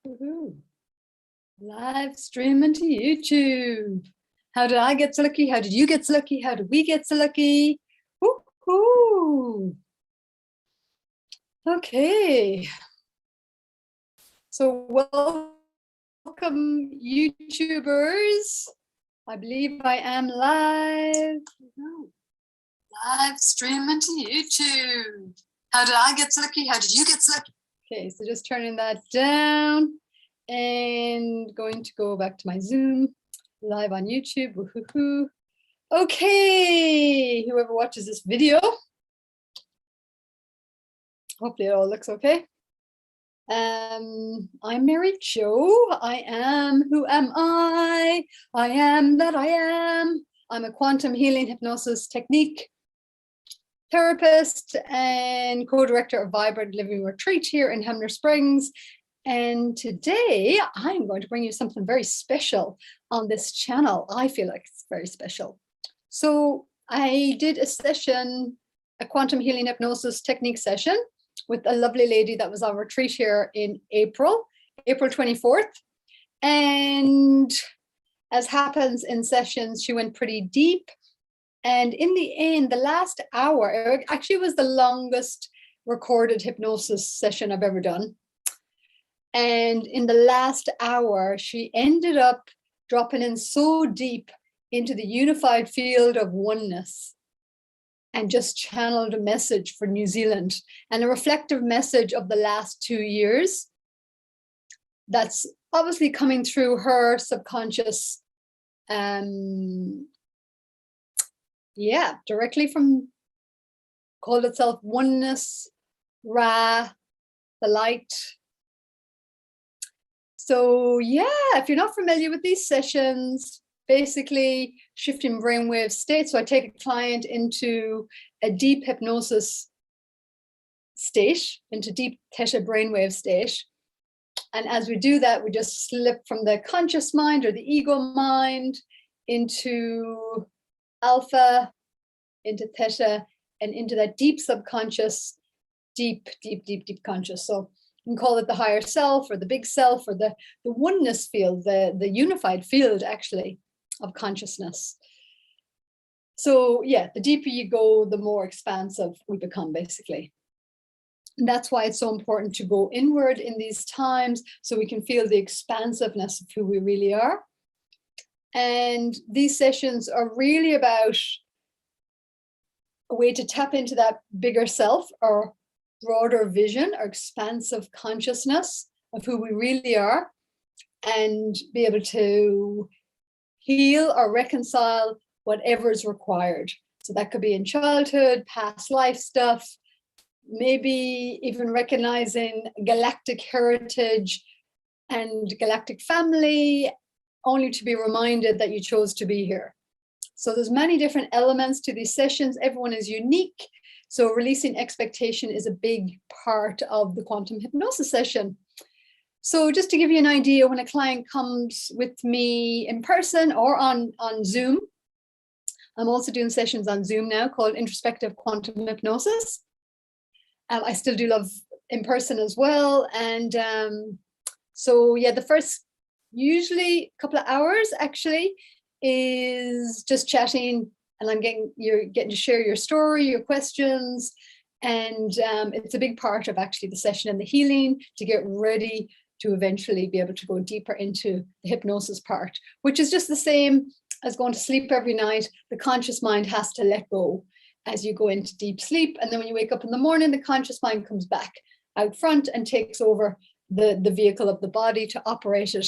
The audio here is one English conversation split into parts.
Woohoo. Live streaming to YouTube. How did I get so lucky? How did you get so lucky? How did we get so lucky? Woohoo. Okay. So welcome, YouTubers. I believe I am live. Live streaming to YouTube. How did I get so lucky? How did you get so lucky? Okay, so just turning that down and going to go back to my Zoom, live on YouTube. Woohoo. Okay, whoever watches this video, hopefully it all looks okay. I'm Mary Jo. I am, who am I? I am that I am. I'm a quantum healing hypnosis technique therapist and co-director of Vibrant Living Retreat here in Hemner Springs. And today I'm going to bring you something very special on this channel. I feel like it's very special. So I did a session, a quantum healing hypnosis technique session with a lovely lady that was on retreat here in April 24th. And as happens in sessions, she went pretty deep. And in the end, the last hour actually was the longest recorded hypnosis session I've ever done. And in the last hour, she ended up dropping in so deep into the unified field of oneness and just channeled a message for New Zealand and a reflective message of the last 2 years. That's obviously coming through her subconscious, directly from, called itself oneness, Ra, the light. So yeah, if you're not familiar with these sessions, basically shifting brainwave state. So I take a client into a deep hypnosis state, into deep theta brainwave state. And as we do that, we just slip from the conscious mind or the ego mind into alpha, into theta, and into that deep subconscious, deep conscious. So you can call it the higher self or the big self or the oneness field, the unified field actually of consciousness. So yeah, the deeper you go, the more expansive we become basically. And that's why it's so important to go inward in these times so we can feel the expansiveness of who we really are. And these sessions are really about a way to tap into that bigger self or broader vision or expansive consciousness of who we really are and be able to heal or reconcile whatever is required. So that could be in childhood, past life stuff, maybe even recognizing galactic heritage and galactic family, only to be reminded that you chose to be here. So there's many different elements to these sessions. Everyone is unique. So releasing expectation is a big part of the quantum hypnosis session. So just to give you an idea, when a client comes with me in person or on Zoom, I'm also doing sessions on Zoom now called Introspective Quantum Hypnosis. I still do love in person as well. And so yeah, the first usually couple of hours actually is just chatting, and you're getting to share your story, your questions, and it's a big part of actually the session and the healing to get ready to eventually be able to go deeper into the hypnosis part, which is just the same as going to sleep every night. The conscious mind has to let go as you go into deep sleep, and then when you wake up in the morning, the conscious mind comes back out front and takes over the vehicle of the body to operate it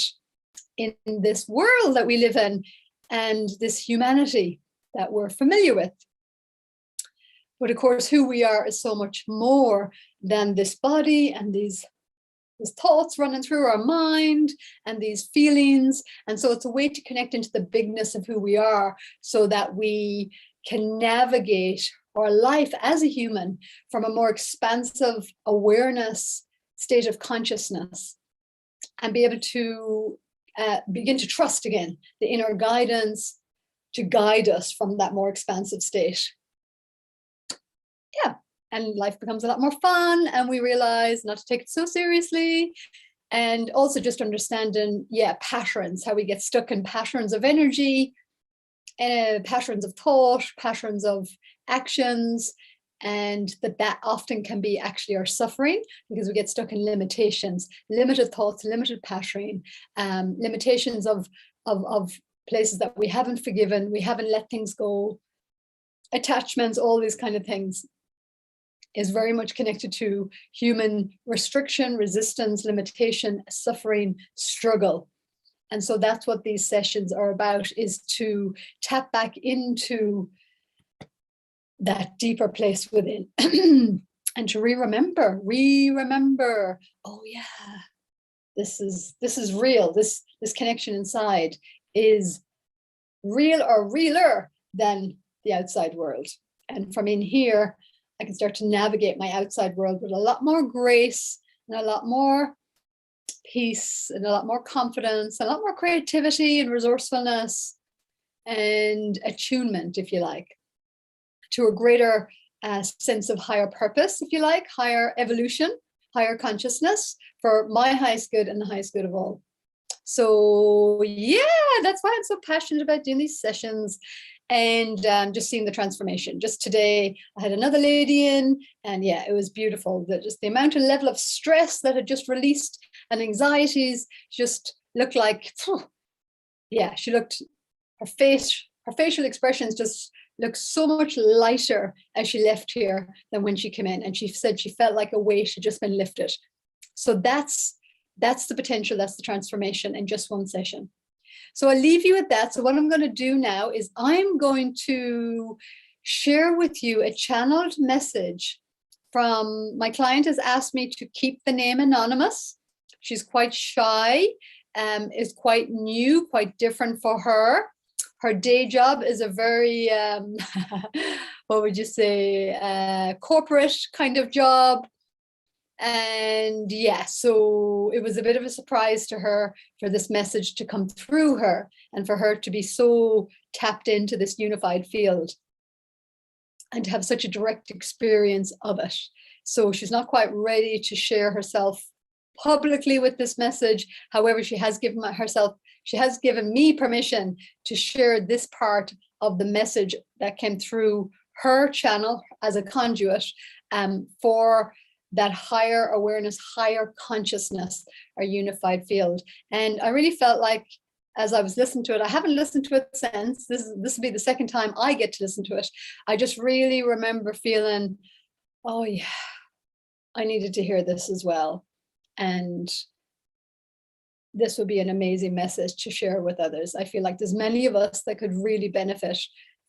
in this world that we live in and this humanity that we're familiar with. But of course, who we are is so much more than this body and these thoughts running through our mind and these feelings. And so it's a way to connect into the bigness of who we are so that we can navigate our life as a human from a more expansive awareness state of consciousness and be able to begin to trust again the inner guidance to guide us from that more expansive state. Yeah, and life becomes a lot more fun and we realize not to take it so seriously And also just understanding, patterns, how we get stuck in patterns of energy, patterns of thought, patterns of actions, and that often can be actually our suffering, because we get stuck in limitations, limited thoughts, limited patterning, limitations of places that we haven't forgiven, we haven't let things go, attachments, all these kind of things, is very much connected to human restriction, resistance, limitation, suffering, struggle. And so that's what these sessions are about, is to tap back into that deeper place within and to remember, oh yeah, this is real. This connection inside is real, or realer than the outside world. And from in here, I can start to navigate my outside world with a lot more grace and a lot more peace and a lot more confidence, a lot more creativity and resourcefulness and attunement, if you like, to a greater sense of higher purpose, if you like, higher evolution, higher consciousness, for my highest good and the highest good of all. So yeah, that's why I'm so passionate about doing these sessions and just seeing the transformation. Just today, I had another lady in, and yeah, it was beautiful. Just the amount of level of stress that had just released and anxieties just looked like, yeah, she looked, her facial expressions just looked so much lighter as she left here than when she came in. And she said she felt like a weight had just been lifted. So that's the potential, that's the transformation in just one session. So I'll leave you with that. So what I'm going to do now is I'm going to share with you a channeled message from, my client has asked me to keep the name anonymous. She's quite shy, is quite new, quite different for her. Her day job is a very, what would you say, corporate kind of job. And yeah, so it was a bit of a surprise to her for this message to come through her and for her to be so tapped into this unified field and to have such a direct experience of it. So she's not quite ready to share herself publicly with this message. However, she has given me permission to share this part of the message that came through her channel as a conduit for that higher awareness, higher consciousness, our unified field. And I really felt like, as I was listening to it, I haven't listened to it since, this will be the second time I get to listen to it. I just really remember feeling, oh yeah, I needed to hear this as well. And this would be an amazing message to share with others. I feel like there's many of us that could really benefit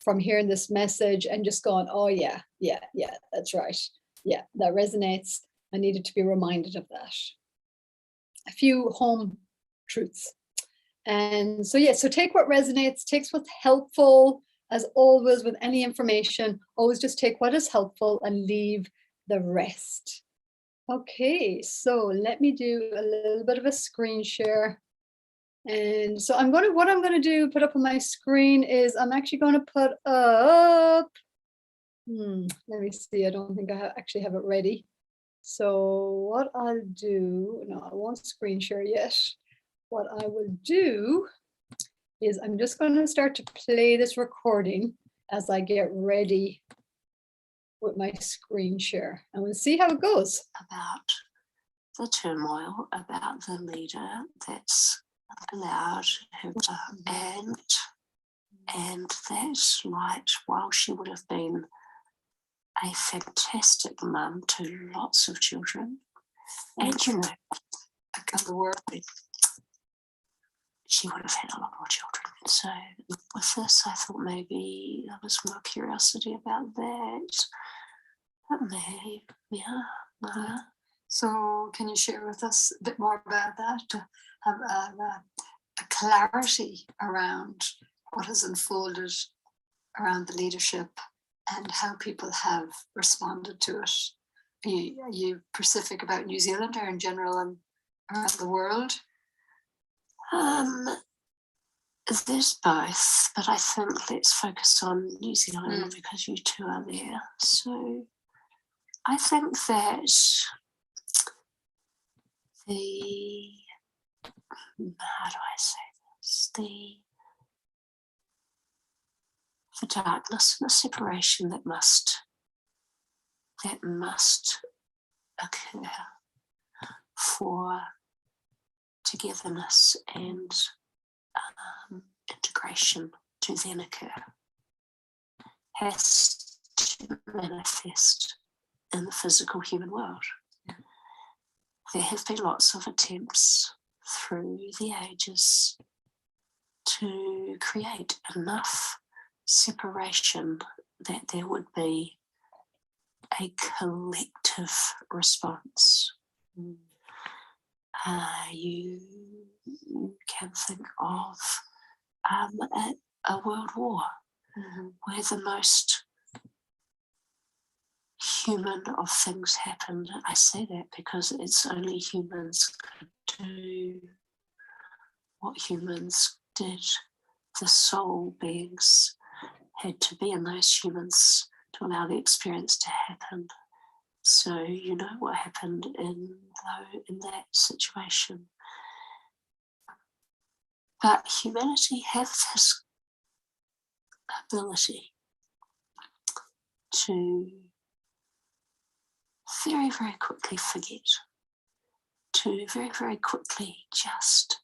from hearing this message and just going, oh yeah, that's right. Yeah, that resonates. I needed to be reminded of that. A few home truths. And so, yeah, so take what resonates, take what's helpful. As always with any information, always just take what is helpful and leave the rest. Okay, so let me do a little bit of a screen share. And so what I'm going to put up on my screen is I'm actually going to put up, let me see, I don't think I actually have it ready. So what I'll do, no, I won't screen share yet. What I will do is I'm just going to start to play this recording as I get ready with my screen share, and we'll see how it goes. About the turmoil, about the leader that's allowed her to, and that light, while she would have been a fantastic mum to lots of children, and you know, a couple word, she would have had a lot more children. So with this, I thought maybe there was more curiosity about that. But maybe, yeah. So can you share with us a bit more about that, to have a clarity around what has unfolded around the leadership and how people have responded to it? Are you specific about New Zealand or in general and around the world? There's both, but I think let's focus on New Zealand because you two are there. So I think that how do I say this? The darkness and the separation that must occur for togetherness and integration to then occur, has to manifest in the physical human world. There have been lots of attempts through the ages to create enough separation that there would be a collective response. You can think of a world war where the most human of things happened. I say that because it's only humans could do what humans did. The soul beings had to be in those humans to allow the experience to happen. So you know what happened in that situation. But humanity has this ability to very, very quickly forget, to very, very quickly just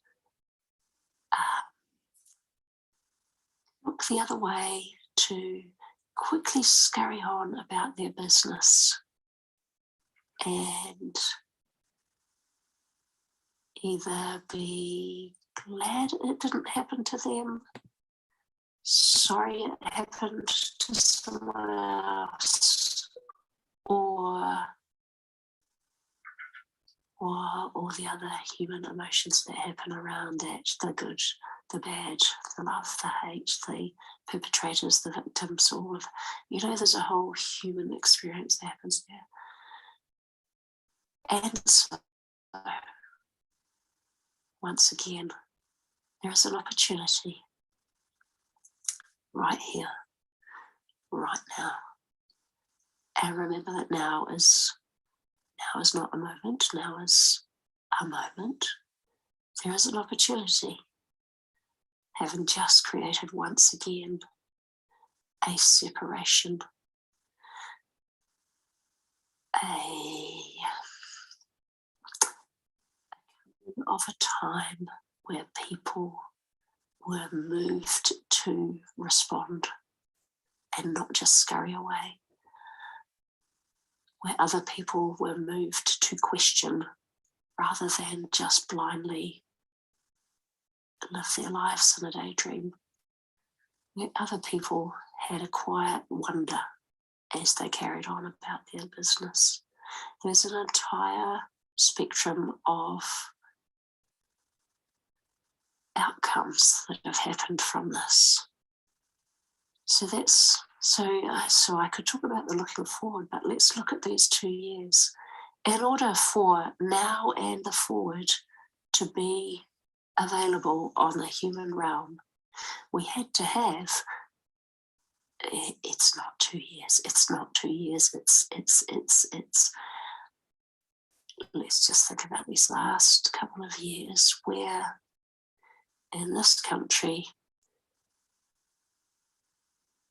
look the other way, to quickly scurry on about their business and either be glad it didn't happen to them, sorry it happened to someone else, or all the other human emotions that happen around that, the good, the bad, the love, the hate, the perpetrators, the victims, all of, there's a whole human experience that happens there. And so, once again, there is an opportunity right here, right now. And remember that now is not a moment, now is a moment. There is an opportunity, having just created once again a separation, of a time where people were moved to respond and not just scurry away, where other people were moved to question rather than just blindly live their lives in a daydream, where other people had a quiet wonder as they carried on about their business. There's an entire spectrum of outcomes that have happened from this. So I could talk about the looking forward, but let's look at these 2 years. In order for now and the forward to be available on the human realm, we had to have, it's not 2 years, it's let's just think about these last couple of years where in this country,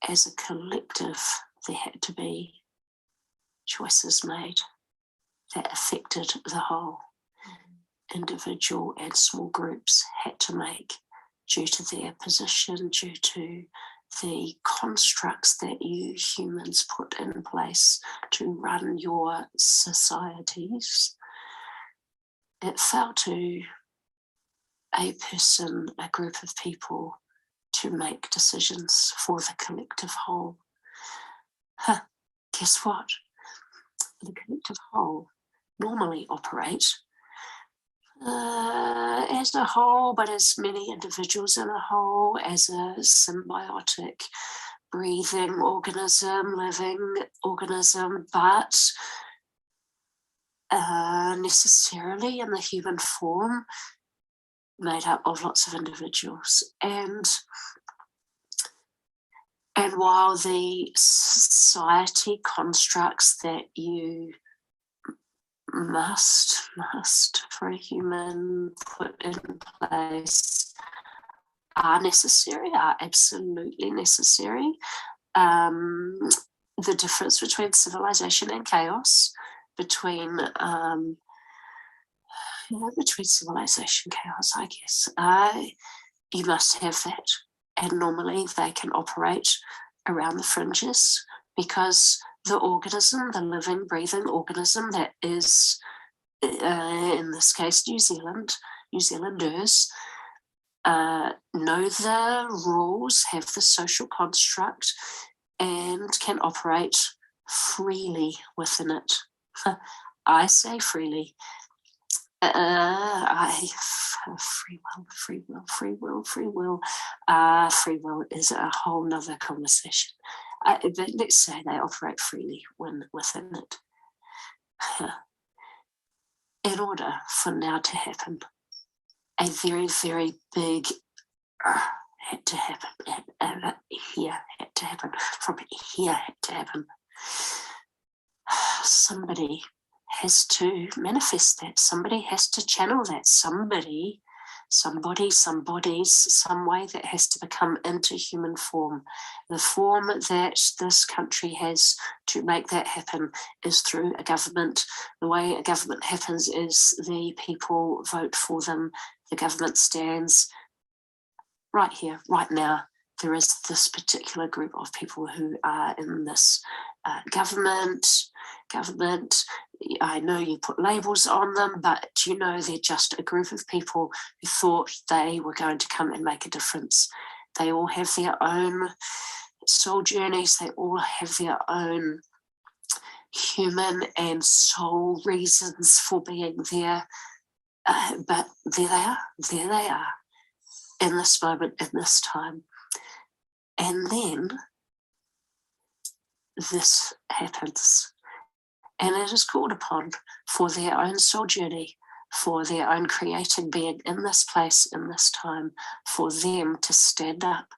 as a collective, there had to be choices made that affected the whole. Individual and small groups had to make, due to their position, due to the constructs that you humans put in place to run your societies. It fell to a person, a group of people, to make decisions for the collective whole. Guess what? The collective whole normally operate as a whole, but as many individuals in a whole, as a symbiotic, breathing organism, living organism, but necessarily in the human form, made up of lots of individuals. And while the society constructs that you must for a human put in place are necessary, are absolutely necessary. The difference between civilization and chaos, between civilization chaos, I guess, you must have that, and normally they can operate around the fringes, because the organism, the living, breathing organism that is, in this case, New Zealanders, know the rules, have the social construct, and can operate freely within it. I say freely. Free will. Free will is a whole nother conversation. But let's say they operate freely within it. In order for now to happen, a very, very big had to happen. Here had to happen. From here had to happen. Somebody has to manifest that. Somebody has to channel that. Somebody, some way that has to become into human form. The form that this country has to make that happen is through a government. The way a government happens is the people vote for them. The government stands right here, right now. There is this particular group of people who are in this government. I know you put labels on them, but you know, they're just a group of people who thought they were going to come and make a difference. They all have their own soul journeys. They all have their own human and soul reasons for being there. But there they are, in this moment, in this time. And then this happens. And it is called upon for their own soul journey, for their own creating being in this place, in this time, for them to stand up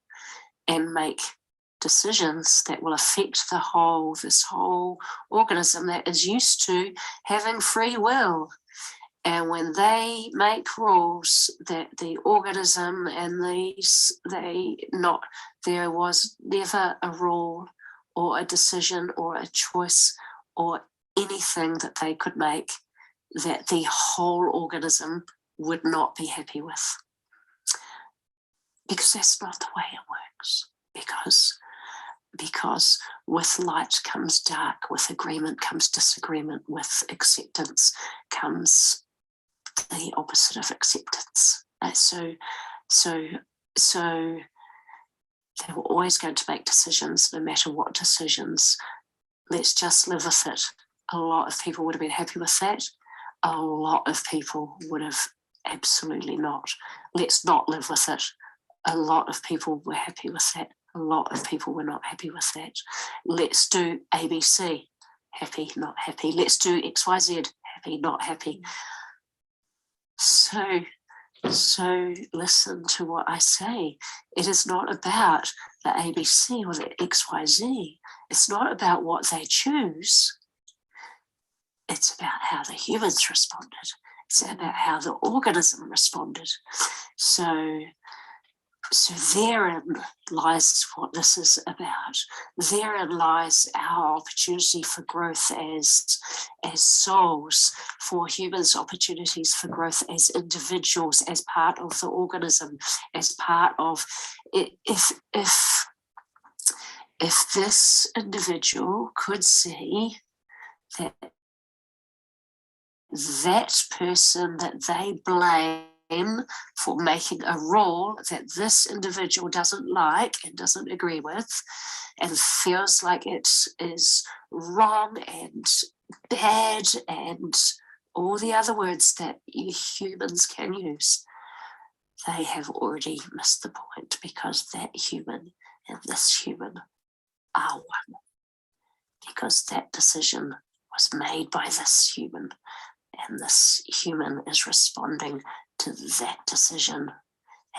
and make decisions that will affect this whole organism that is used to having free will. And when they make rules that the organism and there was never a rule or a decision or a choice or anything that they could make that the whole organism would not be happy with. Because that's not the way it works. Because with light comes dark, with agreement comes disagreement, with acceptance comes the opposite of acceptance. So they were always going to make decisions, no matter what decisions. Let's just live with it. A lot of people would have been happy with that. A lot of people would have absolutely not. Let's not live with it. A lot of people were happy with that. A lot of people were not happy with that. Let's do ABC. Happy, not happy. Let's do XYZ. Happy, not happy. So listen to what I say. It is not about the ABC or the XYZ. It's not about what they choose. It's about how the humans responded. It's about how the organism responded. So therein lies what this is about. Therein lies our opportunity for growth as souls, for humans' opportunities for growth as individuals, as part of the organism, as part of it. If this individual could see that person that they blame for making a rule that this individual doesn't like and doesn't agree with and feels like it is wrong and bad and all the other words that humans can use, they have already missed the point, because that human and this human are one. Because that decision was made by this human, and this human is responding to that decision,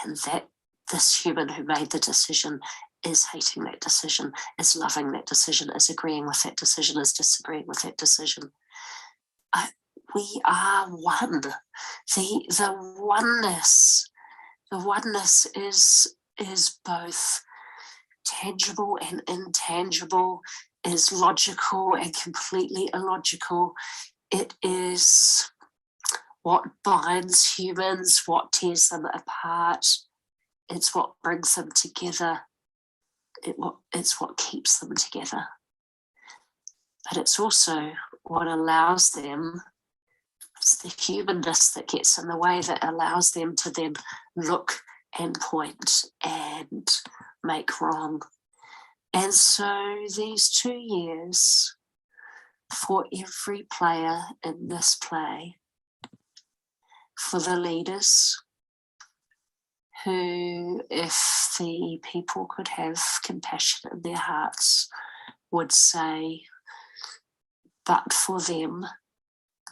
and that this human who made the decision is hating that decision, is loving that decision, is agreeing with that decision, is disagreeing with that decision. we are one. The oneness is both tangible and intangible, is logical and completely illogical. It is what binds humans, what tears them apart. It's what brings them together. It's what keeps them together. But it's also what allows them, it's the humanness that gets in the way, that allows them to then look and point and make wrong. And so these 2 years, for every player in this play, for the leaders, who, if the people could have compassion in their hearts, would say, but for them,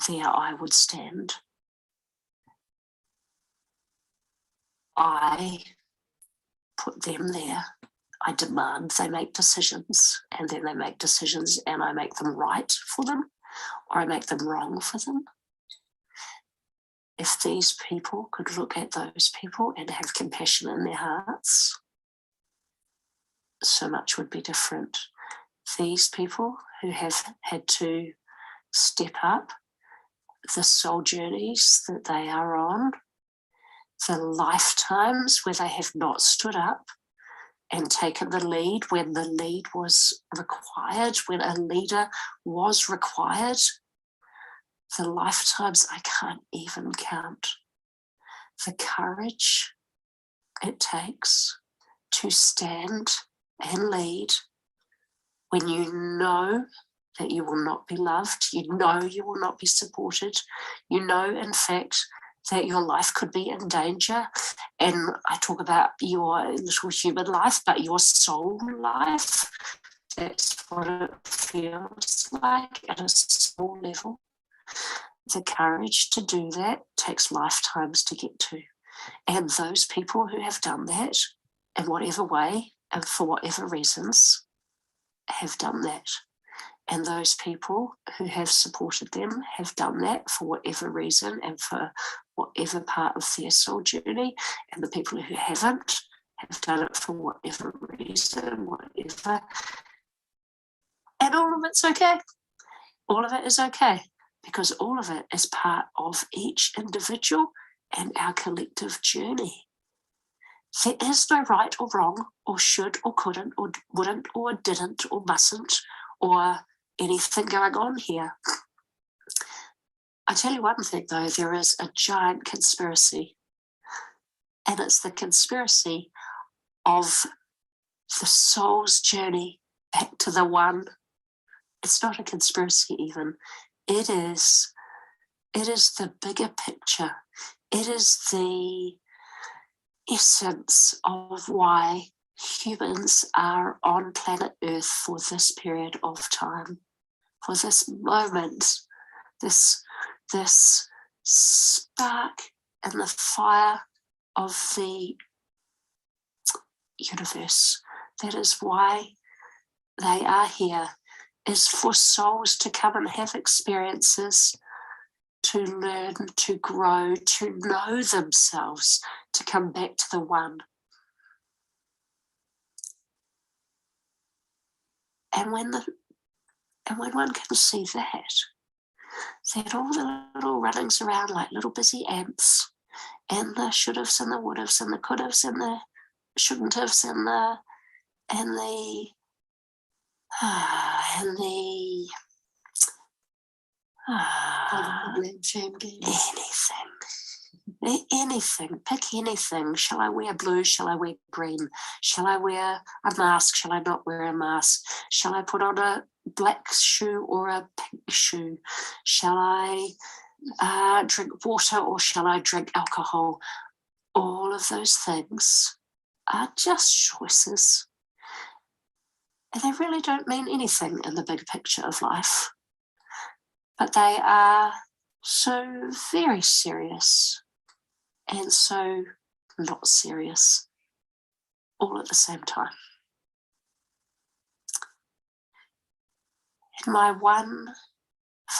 there I would stand. I put them there. I demand they make decisions, and then they make decisions and I make them right for them, or I make them wrong for them. If these people could look at those people and have compassion in their hearts, so much would be different. These people who have had to step up the soul journeys that they are on, the lifetimes where they have not stood up and taken the lead when the lead was required, when a leader was required, the lifetimes I can't even count. The courage it takes to stand and lead when you know that you will not be loved, you know you will not be supported, you know, in fact, that your life could be in danger. And I talk about your little human life, but your soul life, that's what it feels like at a soul level. The courage to do that takes lifetimes to get to. And those people who have done that in whatever way and for whatever reasons have done that. And those people who have supported them have done that for whatever reason and for whatever part of their soul journey. And the people who haven't have done it for whatever reason, whatever. And all of it's okay. All of it is okay, because all of it is part of each individual and our collective journey. There is no right or wrong or should or couldn't or wouldn't or didn't or mustn't or anything going on here. I tell you one thing though, there is a giant conspiracy, and it's the conspiracy of the soul's journey back to the one. It's not a conspiracy even. It is the bigger picture. It is the essence of why humans are on planet Earth for this period of time, for this moment, this spark in the fire of the universe. That is why they are here, is for souls to come and have experiences, to learn, to grow, to know themselves, to come back to the one. And when one can see that all the little runnings around like little busy ants, and the should-haves and the would-haves and the could-haves and the shouldn't-haves and the blame, shame game. Anything, pick anything. Shall I wear blue? Shall I wear green? Shall I wear a mask? Shall I not wear a mask? Shall I put on a black shoe or a pink shoe? Shall I drink water or shall I drink alcohol? All of those things are just choices. And they really don't mean anything in the big picture of life. But they are so very serious and so not serious all at the same time. And my one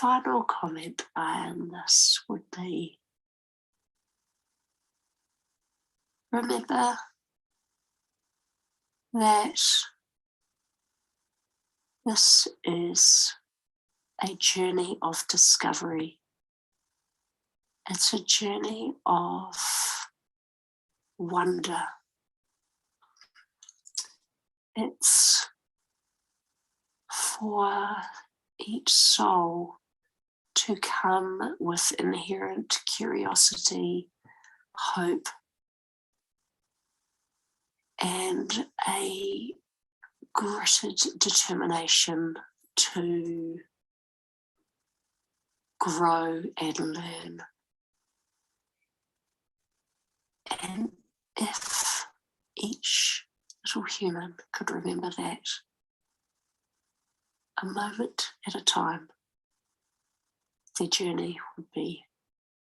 final comment on this would be, remember that this is a journey of discovery. It's a journey of wonder. It's for each soul to come with inherent curiosity, hope, and a gritted determination to grow and learn. And if each little human could remember that, a moment at a time, their journey would be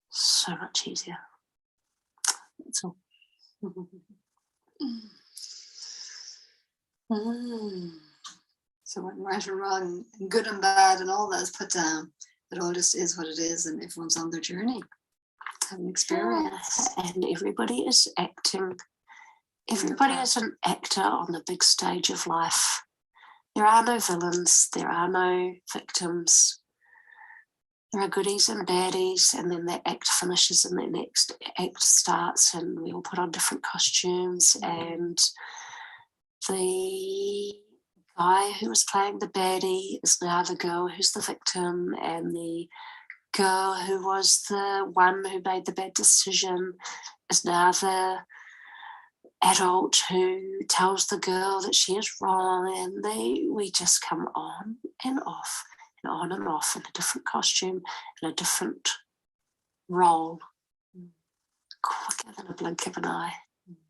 so much easier. That's all. So when right or wrong, good and bad and all that is put down, it all just is what it is, and everyone's on their journey, having experience. And everybody is acting. Everybody is an actor on the big stage of life. There are no villains, there are no victims. There are goodies and baddies, and then that act finishes and the next act starts, and we all put on different costumes, and the guy who was playing the baddie is now the girl who's the victim, and the girl who was the one who made the bad decision is now the adult who tells the girl that she is wrong, and we just come on and off and on and off in a different costume, in a different role, quicker than a blink of an eye.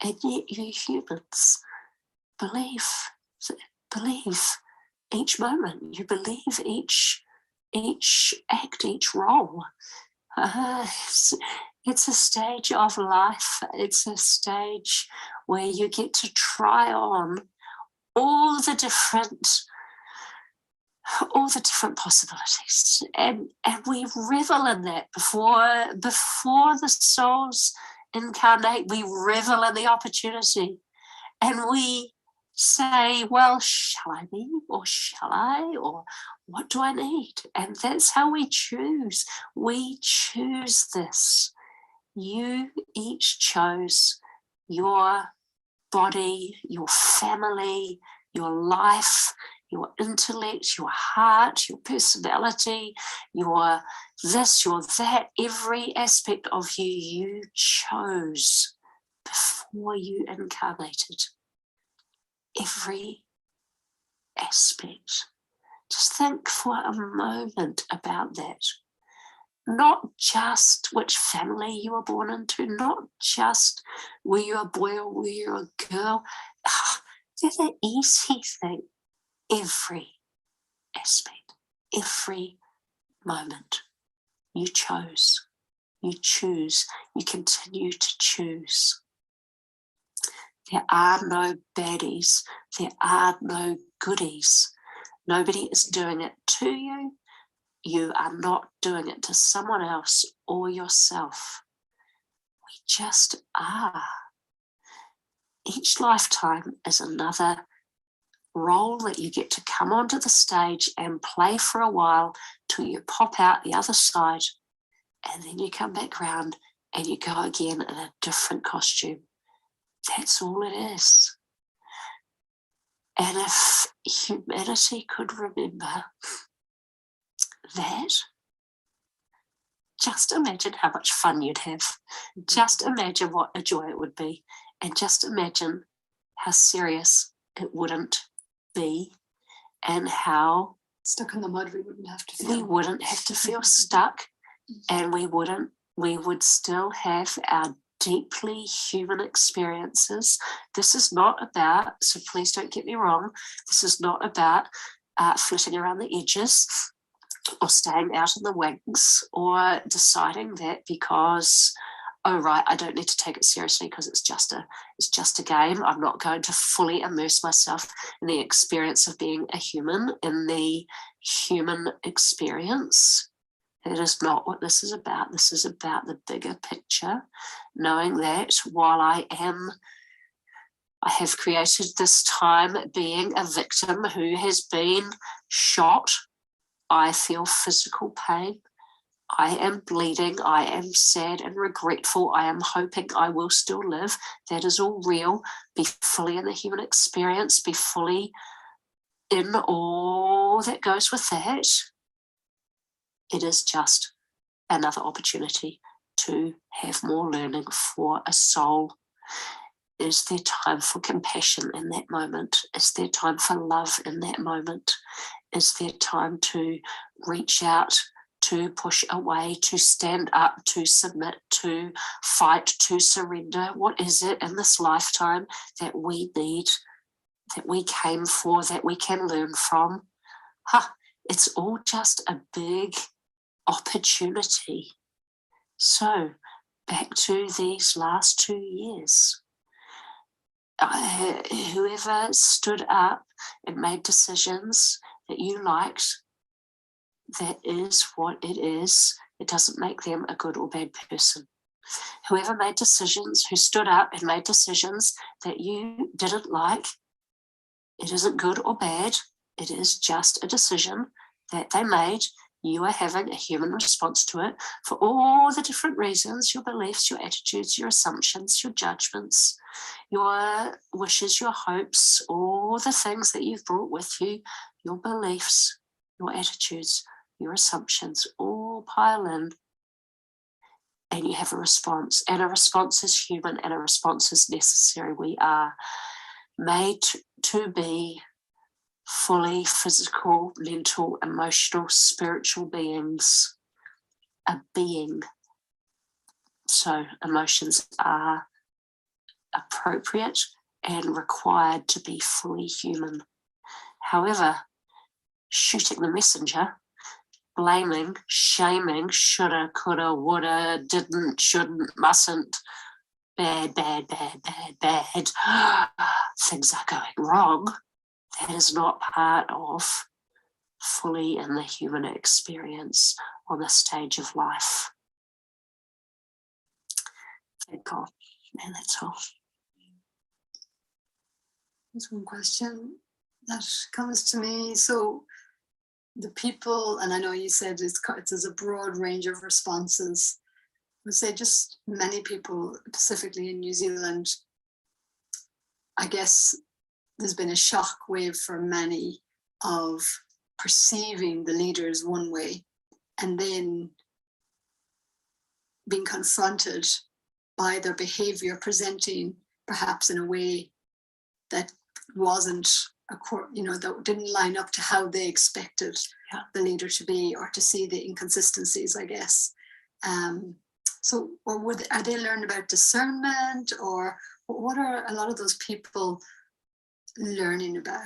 And yet you humans believe each moment, you believe each act, each role. It's a stage of life. It's a stage where you get to try on all the different possibilities, and we revel in that before the souls incarnate. We revel in the opportunity, and we say, well, shall I be, or shall I, or what do I need? And that's how we choose. We choose this. You each chose your body, your family, your life, your intellect, your heart, your personality, your this, your that, every aspect of you, you chose before you incarnated. Every aspect. Just think for a moment about that. Not just which family you were born into, not just were you a boy or were you a girl. That's an easy thing. Every aspect, every moment, you chose, you choose, you continue to choose. There are no baddies, there are no goodies. Nobody is doing it to you. You are not doing it to someone else or yourself. We just are. Each lifetime is another role that you get to come onto the stage and play for a while till you pop out the other side, and then you come back round and you go again in a different costume. That's all it is. And if humanity could remember that, just imagine how much fun you'd have. Just imagine what a joy it would be. And just imagine how serious it wouldn't be, and how Stuck in the mud we wouldn't have to feel. We wouldn't have to feel stuck, and we would still have our deeply human experiences. This is not about, so please don't get me wrong, this is not about flitting around the edges or staying out in the wings or deciding that because oh right, I don't need to take it seriously because it's just a game. I'm not going to fully immerse myself in the experience of being a human, in the human experience. That is not what this is about. This is about the bigger picture, knowing that while I have created this time being a victim who has been shot, I feel physical pain. I am bleeding, I am sad and regretful, I am hoping I will still live. That is all real. Be fully in the human experience, be fully in all that goes with that. It is just another opportunity to have more learning for a soul. Is there time for compassion in that moment? Is there time for love in that moment? Is there time to reach out, to push away, to stand up, to submit, to fight, to surrender? What is it in this lifetime that we need, that we came for, that we can learn from? It's all just a big opportunity. So back to these last 2 years. Whoever stood up and made decisions that you liked, that is what it is. It doesn't make them a good or bad person. Whoever made decisions, who stood up and made decisions that you didn't like, it isn't good or bad. It is just a decision that they made. You are having a human response to it for all the different reasons, your beliefs, your attitudes, your assumptions, your judgments, your wishes, your hopes, all the things that you've brought with you, your beliefs, your attitudes, your assumptions, all pile in, and you have a response. And a response is human, and a response is necessary. We are made to be fully physical, mental, emotional, spiritual beings, a being. So emotions are appropriate and required to be fully human. However, shooting the messenger, blaming, shaming, shoulda, coulda, woulda, didn't, shouldn't, mustn't, bad, things are going wrong, that is not part of fully in the human experience on the stage of life. Thank God. And that's all. There's one question that comes to me. So the people, and I know you said it's a broad range of responses. I would say just many people, specifically in New Zealand, I guess there's been a shock wave for many of perceiving the leaders one way and then being confronted by their behavior, presenting perhaps in a way that wasn't, that didn't line up to how they expected the leader to be, or to see the inconsistencies, I guess. So, or are they learning about discernment, or what are a lot of those people learning about?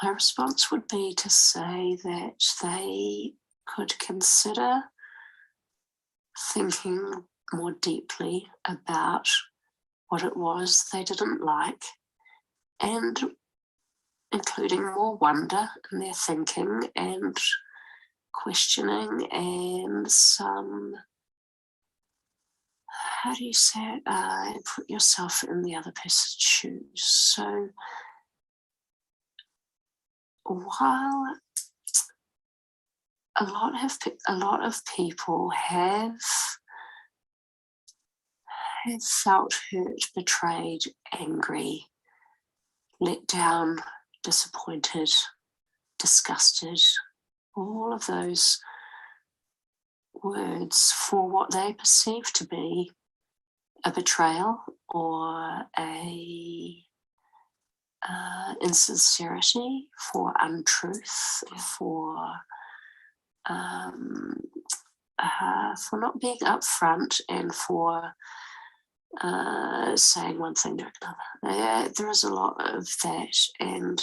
My response would be to say that they could consider thinking more deeply about what it was they didn't like, and including more wonder in their thinking and questioning, and some, how do you say it, put yourself in the other person's shoes. So while a lot of people have felt hurt, betrayed, angry, let down, disappointed, disgusted, all of those words for what they perceive to be a betrayal or a insincerity, for untruth, for not being upfront, and for saying one thing to another. There is a lot of that, and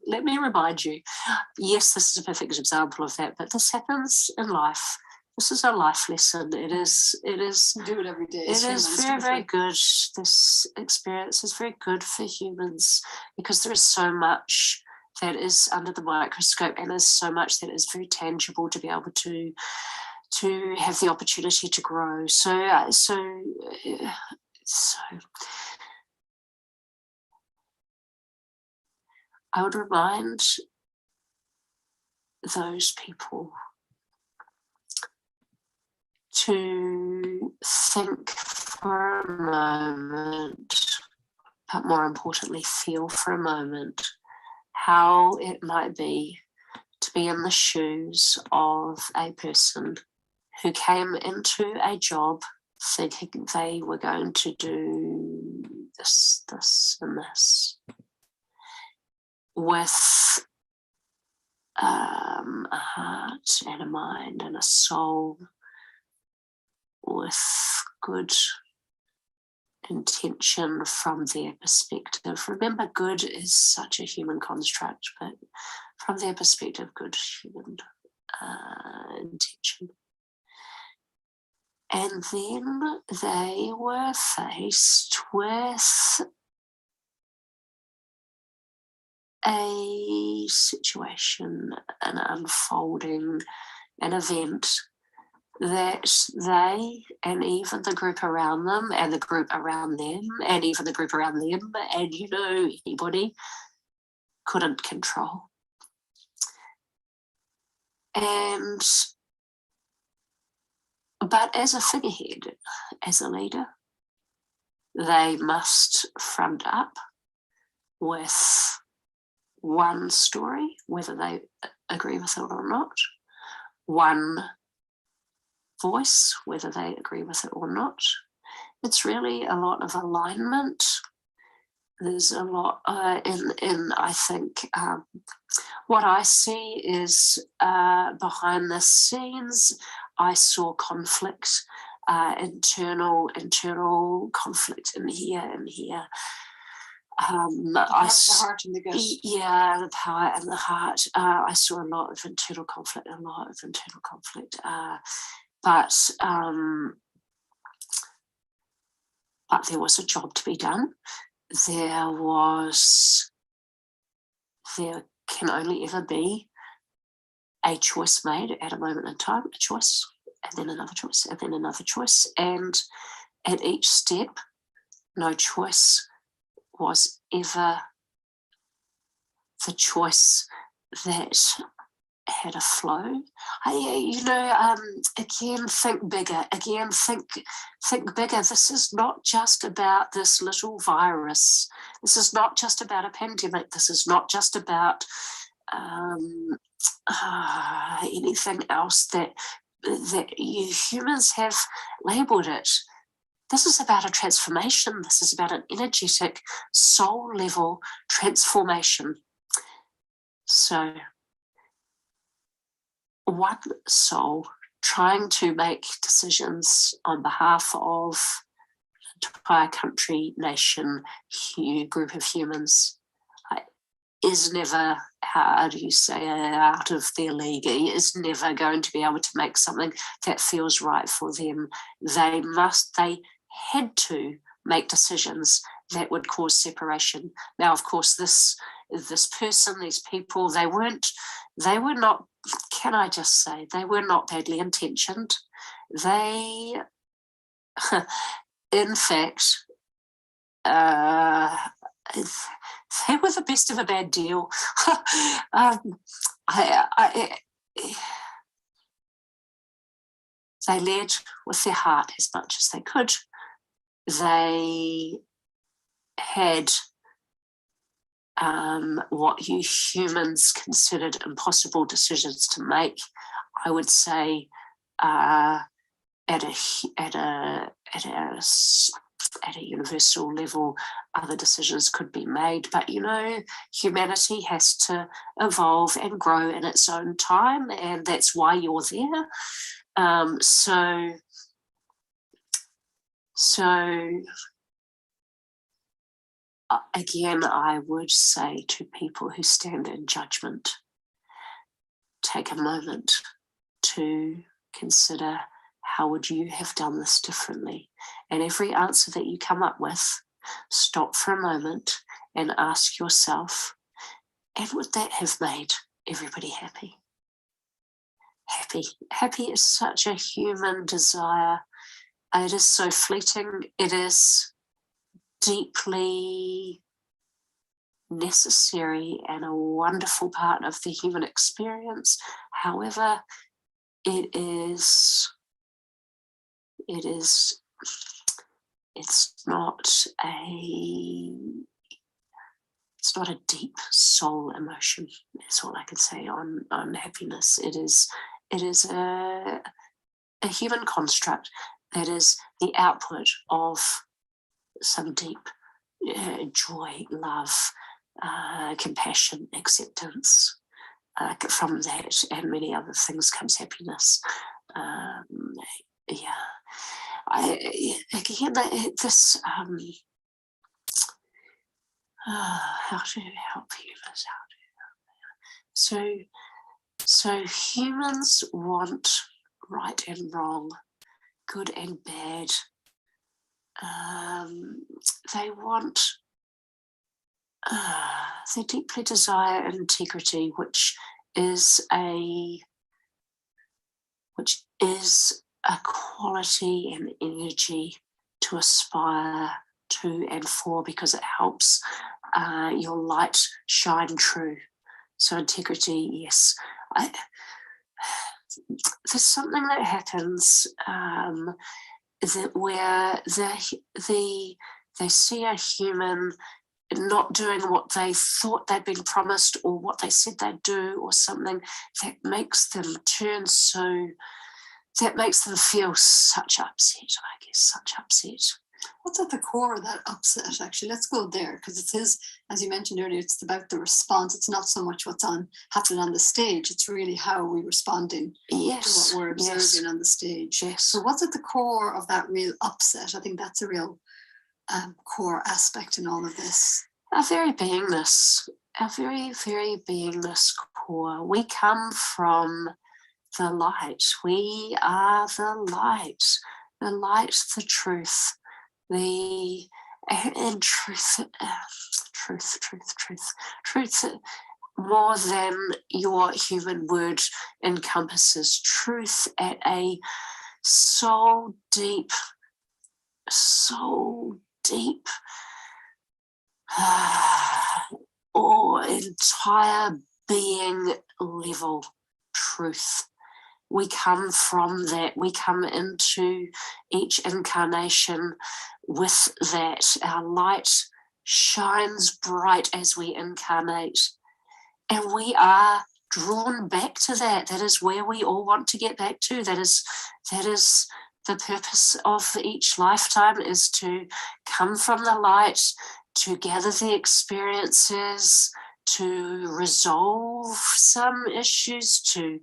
let me remind you, yes, this is a perfect example of that, but this happens in life. This is a life lesson. It is We do it every day. it is very good. This experience is very good for humans because there is so much that is under the microscope, and there's so much that is very tangible to be able to have the opportunity to grow. So I would remind those people to think for a moment, but more importantly, feel for a moment how it might be to be in the shoes of a person who came into a job thinking they were going to do this, this, and this, with a heart and a mind and a soul, with good intention from their perspective. Remember, good is such a human construct, but from their perspective, good human intention. And then they were faced with a situation, an unfolding, an event that they and even the group around them and the group around them and even the group around them and anybody couldn't control. But as a figurehead, as a leader, they must front up with one story, whether they agree with it or not, one voice, whether they agree with it or not. It's really a lot of alignment. There's a lot in I think, what I see is behind the scenes, I saw conflict, internal conflict in here and here. The heart and the gut. Yeah, the power and the heart. I saw a lot of internal conflict, but there was a job to be done. There can only ever be a choice made at a moment in time, a choice, and then another choice, and then another choice. And at each step, no choice was ever the choice that had a flow. Again, think bigger. Again, think bigger. This is not just about this little virus. This is not just about a pandemic. This is not just about anything else that you humans have labeled it. This is about a transformation. This is about an energetic, soul level transformation. So, one soul trying to make decisions on behalf of an entire country, nation, group of humans is never, how do you say, out of their league, is never going to be able to make something that feels right for them. They had to make decisions that would cause separation. Now, of course, this person, these people, they were not, can I just say, they were not badly intentioned. They, in fact, they were the best of a bad deal. They led with their heart as much as they could. They had what you humans considered impossible decisions to make. I would say at a universal level, other decisions could be made. But humanity has to evolve and grow in its own time, and that's why you're there. So again, I would say to people who stand in judgment, take a moment to consider, how would you have done this differently? And every answer that you come up with, stop for a moment and ask yourself, and would that have made everybody happy? Happy is such a human desire. It is so fleeting. It is deeply necessary and a wonderful part of the human experience. However, it's not a deep soul emotion. That's all I can say on happiness. It is a human construct that is the output of some deep joy, love, compassion, acceptance. From that and many other things comes happiness. How to help humans out. So humans want right and wrong, good and bad. They deeply desire integrity, which is a quality and energy to aspire to and for, because it helps your light shine true. So integrity, yes. There's something that happens where they see a human not doing what they thought they'd been promised or what they said they'd do, or something that makes them feel such upset, I guess, such upset. What's at the core of that upset, actually? Let's go there, because it is, as you mentioned earlier, it's about the response. It's not so much what's happening on the stage. It's really how we're responding to what we're observing on the stage. Yes. So what's at the core of that real upset? I think that's a real core aspect in all of this. Our very beingness, our very, very beingness core. We come from the light. We are the light, the truth. Truth more than your human word encompasses. Truth at a so deep or entire being level truth. We come from that. We come into each incarnation with that. Our light shines bright as we incarnate, and we are drawn back to that. That is where we all want to get back to. That is the purpose of each lifetime, is to come from the light, to gather the experiences, to resolve some issues, to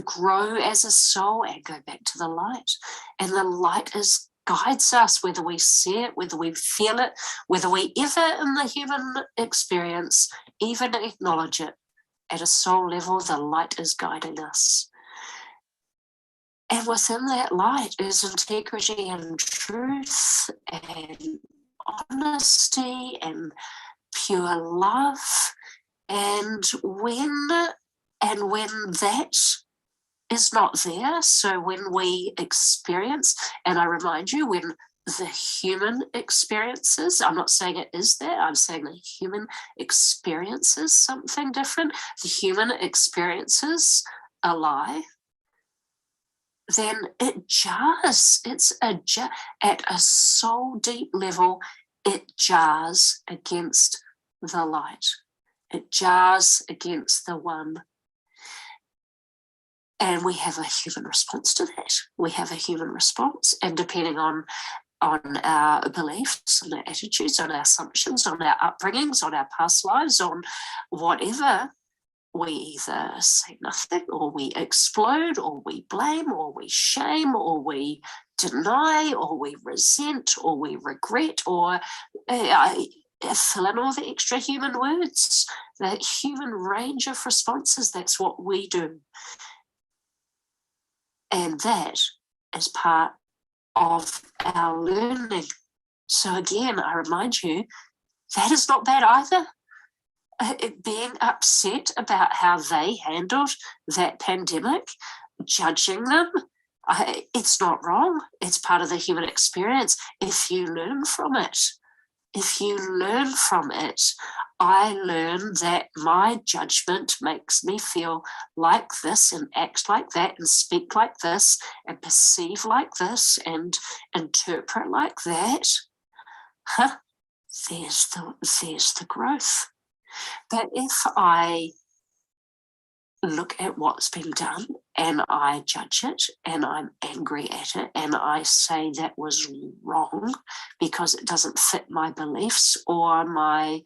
grow as a soul and go back to the light. And the light guides us, whether we see it, whether we feel it, whether we ever in the human experience even acknowledge it. At a soul level, the light is guiding us. And within that light is integrity and truth and honesty and pure love. And when that is not there, so when we experience, and I remind you, when the human experiences, I'm not saying it is there, I'm saying the human experiences something different, the human experiences a lie, then it jars. At a soul deep level, it jars against the light. It jars against the one. And we have a human response to that. We have a human response, and depending on our beliefs, on our attitudes, on our assumptions, on our upbringings, on our past lives, on whatever, we either say nothing, or we explode, or we blame, or we shame, or we deny, or we resent, or we regret, or fill in all the extra human words, the human range of responses. That's what we do. And that is part of our learning. So again, I remind you, that is not bad either. Being upset about how they handled that pandemic, judging them, it's not wrong. It's part of the human experience if you learn from it. If you learn from it, I learn that my judgment makes me feel like this and act like that and speak like this and perceive like this and interpret like that. There's the growth. But if I look at what's been done and I judge it and I'm angry at it and I say that was wrong because it doesn't fit my beliefs or my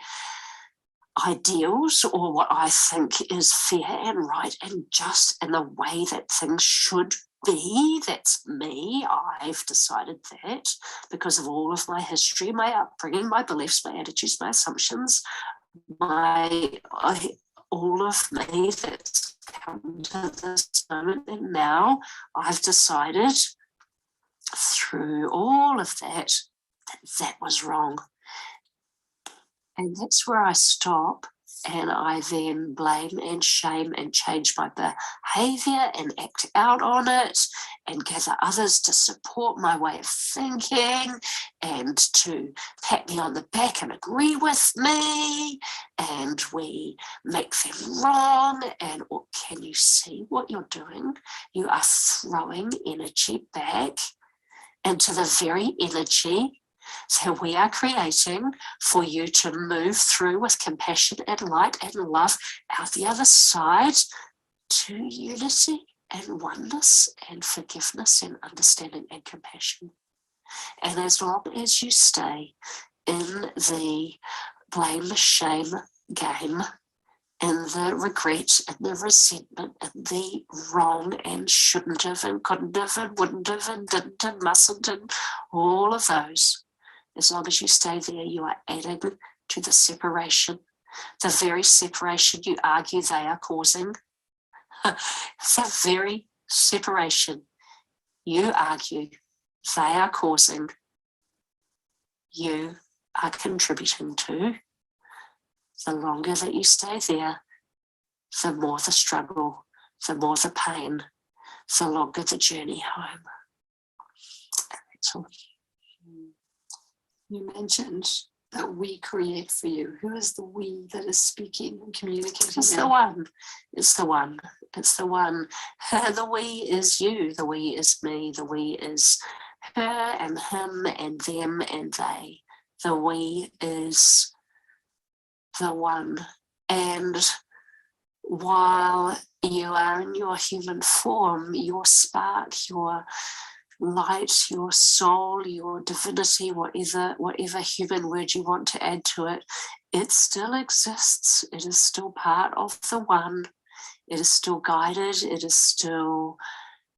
ideals or what I think is fair and right and just and the way that things should be, that's me. I've decided that because of all of my history, my upbringing, my beliefs, my attitudes, my assumptions, all of me that's come to this moment, and now I've decided through all of that that was wrong. And that's where I stop and I then blame and shame and change my behavior and act out on it and gather others to support my way of thinking and to pat me on the back and agree with me, and we make them wrong. And can you see what you're doing? You are throwing energy back into the very energy that we are creating for you to move through with compassion and light and love out the other side to unity and oneness and forgiveness and understanding and compassion. And as long as you stay in the blame, shame game, and the regret and the resentment and the wrong and shouldn't have and couldn't have and wouldn't have and didn't and mustn't and all of those, as long as you stay there, you are adding to the separation, the very separation you argue they are causing. The very separation you argue they are causing, you are contributing to. The longer that you stay there, the more the struggle, the more the pain, the longer the journey home. That's all. You mentioned that we create for you. Who is the we that is speaking and communicating? It's the one. It's the one. It's the one. The we is you. The we is me. The we is her and him and them and they. The we is the one. And while you are in your human form, your spark, your light, your soul, your divinity, whatever human word you want to add to it, it still exists. It is still part of the one. It is still guided. It is still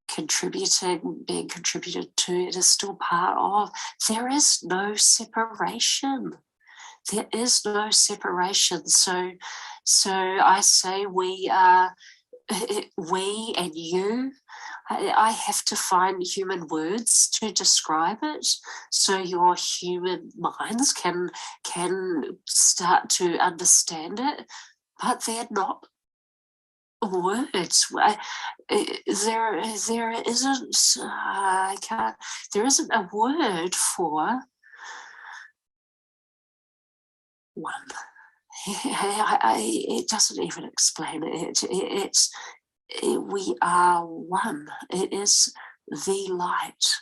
contributing, being contributed to. It is still part of. There is no separation. There is no separation. So I say we are, we and you. I have to find human words to describe it so your human minds can start to understand it, but they're not words. There isn't a word for one. It doesn't even explain it. We are one. It is the light.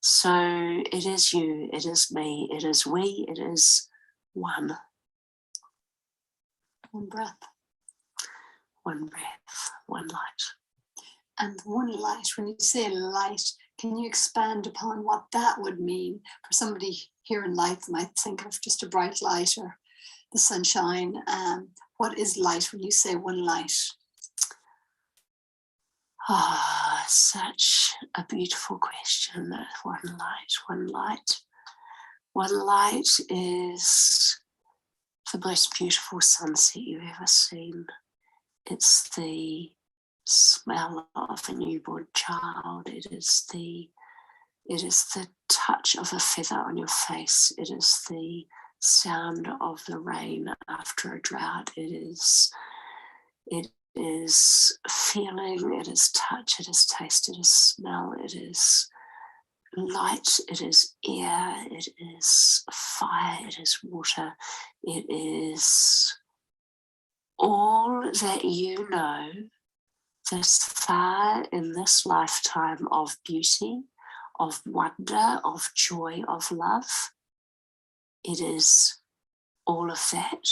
So it is you, it is me, it is we, it is one. One breath. One breath, one light. And one light, when you say light, can you expand upon what that would mean? For somebody here in life might think of just a bright light or the sunshine. What is light when you say one light? Ah, such a beautiful question. One light, one light. One light is the most beautiful sunset you've ever seen. It's the smell of a newborn child. It is the touch of a feather on your face. It is the sound of the rain after a drought. It is feeling, it is touch, it is taste, it is smell, it is light, it is air, it is fire, it is water. It is all that you know this far in this lifetime of beauty, of wonder, of joy, of love. It is all of that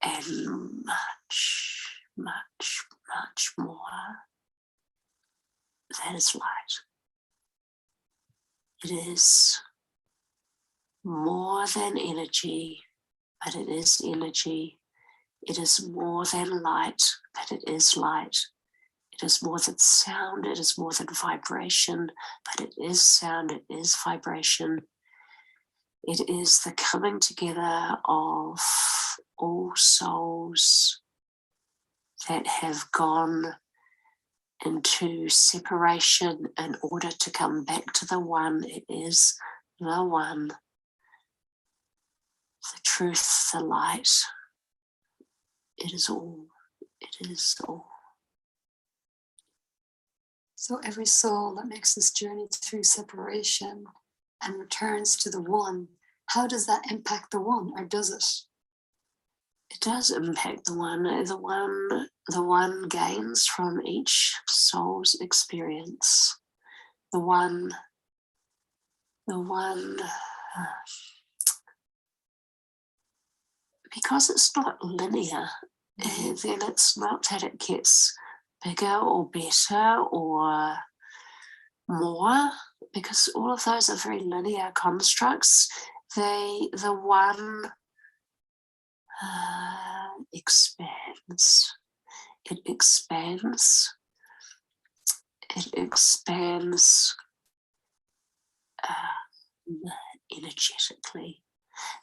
and much, much, much more. That is light. It is more than energy, but it is energy. It is more than light, but it is light. It is more than sound, it is more than vibration, but it is sound, it is vibration. It is the coming together of all souls that have gone into separation in order to come back to the one. It is the one, the truth, the light. It is all. It is all. So every soul that makes this journey through separation and returns to the one, how does that impact the one, or does it? It does impact the one. The one gains from each soul's experience. The one, because it's not linear, then it's not that it gets bigger or better or more, because all of those are very linear constructs. The one expands. It expands. It expands energetically.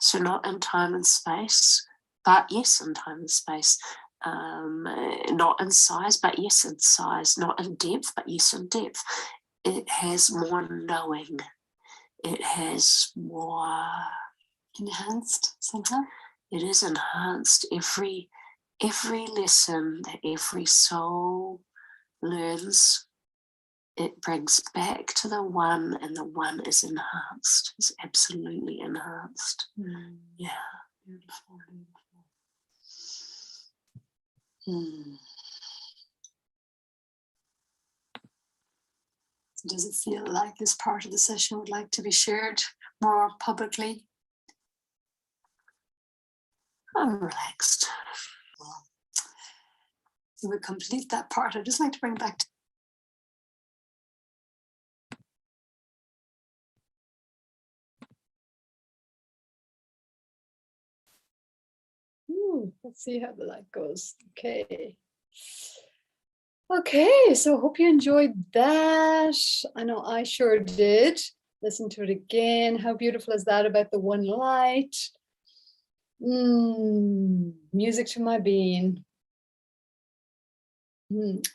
So not in time and space, but yes, in time and space. Not in size, but yes, in size. Not in depth, but yes, in depth. It has more knowing. It has more Enhanced somehow? It is enhanced. Every lesson that every soul learns, it brings back to the one, and the one is enhanced. It's absolutely enhanced. Yeah. Beautiful, beautiful. So does it feel like this part of the session would like to be shared more publicly? I'm relaxed. Well, so we complete that part. I'd just like to bring back to let's see how the light goes. Okay, so I hope you enjoyed that. I know I sure did. Listen to it again. How beautiful is that about the one light? Music to my being.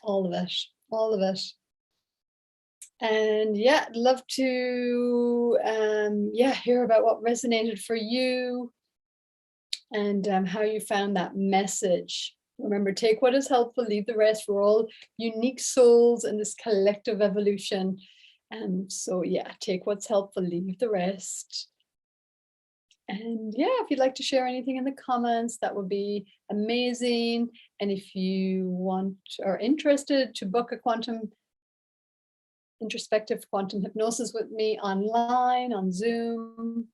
All of it, all of it. And yeah, I'd love to hear about what resonated for you and how you found that message. Remember, take what is helpful, leave the rest. We're all unique souls in this collective evolution. So yeah, take what's helpful, leave the rest. And yeah, if you'd like to share anything in the comments, that would be amazing. And if you are interested to book a introspective quantum hypnosis with me online on Zoom,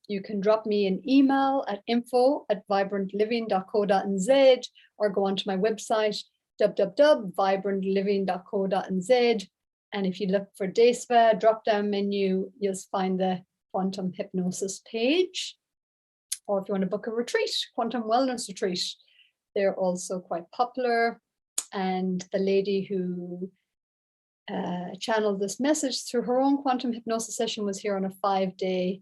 you can drop me an email at info@vibrantliving.co.nz or go onto my website, www.vibrantliving.co.nz. And if you look for DESPA drop-down menu, you'll find the Quantum Hypnosis page. Or if you want to book a retreat, Quantum Wellness Retreat, they're also quite popular. And the lady who channeled this message through her own quantum hypnosis session was here on a 5-day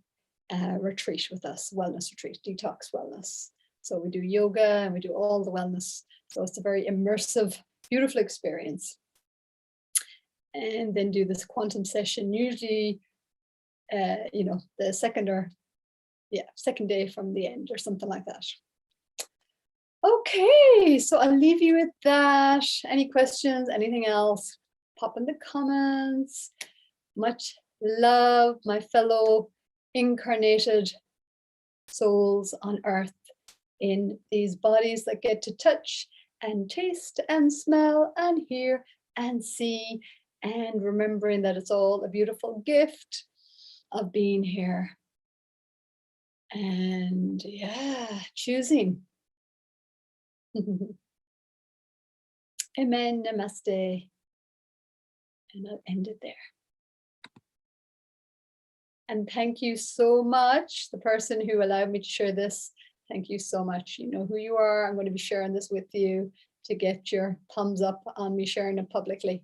retreat with us, wellness retreat, detox wellness. So we do yoga and we do all the wellness. So it's a very immersive Beautiful experience. And then do this quantum session, usually, you know, the second day from the end or something like that. Okay, so I'll leave you with that. Any questions, anything else? Pop in the comments. Much love, my fellow incarnated souls on earth in these bodies that get to touch and taste and smell and hear and see, and remembering that it's all a beautiful gift of being here. And yeah, choosing. Amen, namaste. And I'll end it there. And thank you so much, the person who allowed me to share this. Thank you so much. You know who you are. I'm going to be sharing this with you to get your thumbs up on me sharing it publicly.